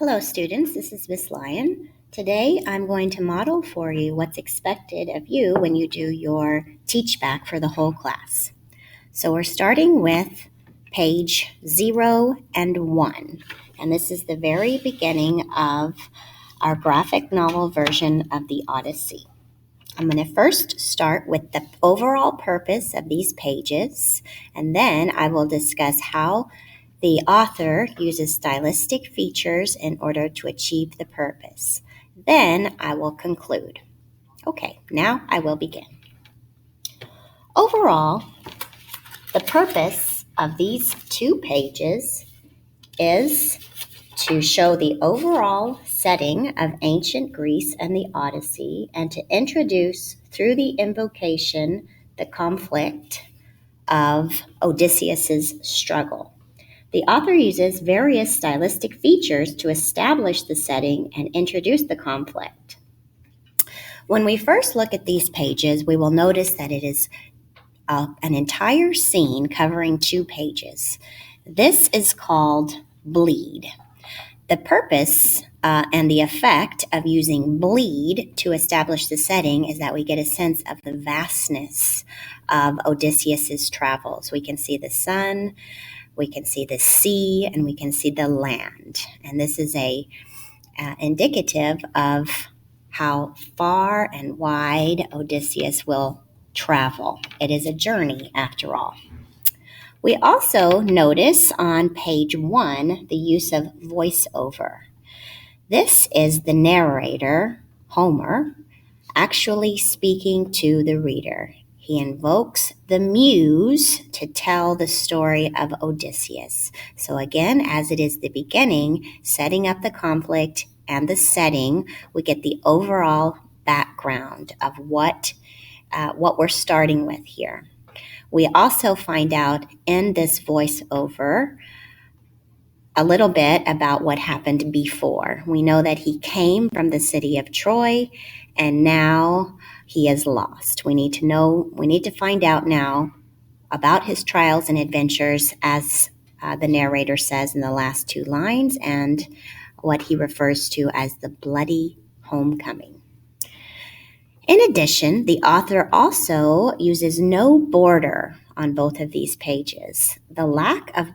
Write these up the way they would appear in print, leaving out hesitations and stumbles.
Hello students, this is Miss Lyon. Today I'm going to model for you what's expected of you when you do your teach back for the whole class. So we're starting with page 0 and 1, and this is the very beginning of our graphic novel version of the Odyssey. I'm going to first start with the overall purpose of these pages, and then I will discuss how the author uses stylistic features in order to achieve the purpose. Then I will conclude. Okay, now I will begin. Overall, the purpose of these 2 pages is to show the overall setting of ancient Greece and the Odyssey, and to introduce, through the invocation, the conflict of Odysseus's struggle. The author uses various stylistic features to establish the setting and introduce the conflict. When we first look at these pages, we will notice that it is an entire scene covering 2 pages. This is called bleed. The purpose and the effect of using bleed to establish the setting is that we get a sense of the vastness of Odysseus's travels. We can see the sun, we can see the sea, and we can see the land. And this is indicative of how far and wide Odysseus will travel. It is a journey, after all. We also notice on page 1 the use of voiceover. This is the narrator, Homer, actually speaking to the reader. He invokes the muse to tell the story of Odysseus. So again, as it is the beginning, setting up the conflict and the setting, we get the overall background of what we're starting with here. We also find out in this voiceover a little bit about what happened before. We know that he came from the city of Troy, and now he is lost. We need to find out now about his trials and adventures, as the narrator says in the last 2 lines, and what he refers to as the bloody homecoming. In addition, the author also uses no border on both of these pages. The lack of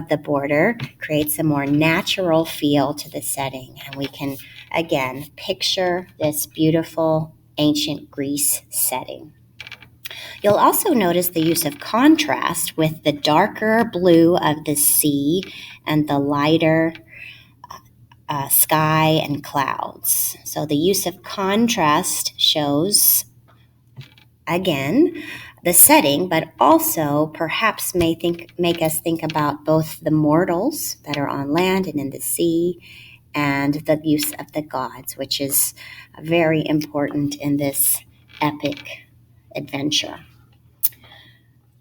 the border creates a more natural feel to the setting, and we can, again, picture this beautiful ancient Greece setting. You'll also notice the use of contrast with the darker blue of the sea and the lighter sky and clouds. So the use of contrast shows, again, the setting, but also perhaps make us think about both the mortals that are on land and in the sea, and the use of the gods, which is very important in this epic adventure.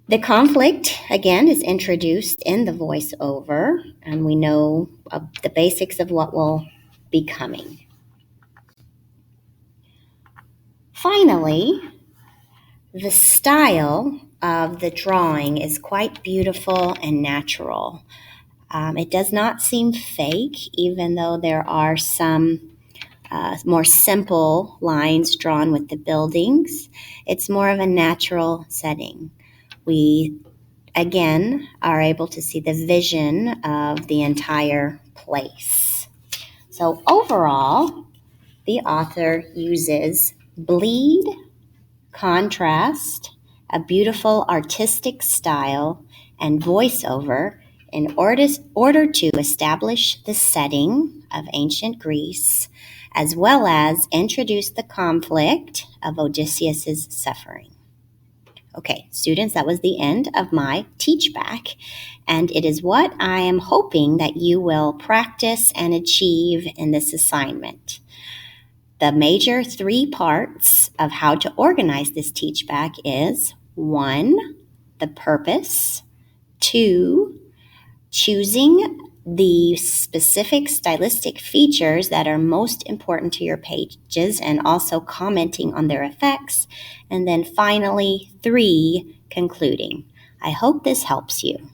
The conflict, again, is introduced in the voiceover, and we know the basics of what will be coming. Finally, the style of the drawing is quite beautiful and natural. It does not seem fake, even though there are some more simple lines drawn with the buildings. It's more of a natural setting. We, again, are able to see the vision of the entire place. So overall, the author uses bleed, contrast, a beautiful artistic style, and voiceover in order to establish the setting of ancient Greece, as well as introduce the conflict of Odysseus's suffering. Okay, students, that was the end of my teach back, and it is what I am hoping that you will practice and achieve in this assignment. The major 3 parts of how to organize this teach back is 1, the purpose, 2, choosing the specific stylistic features that are most important to your pages and also commenting on their effects, and then finally 3, concluding. I hope this helps you.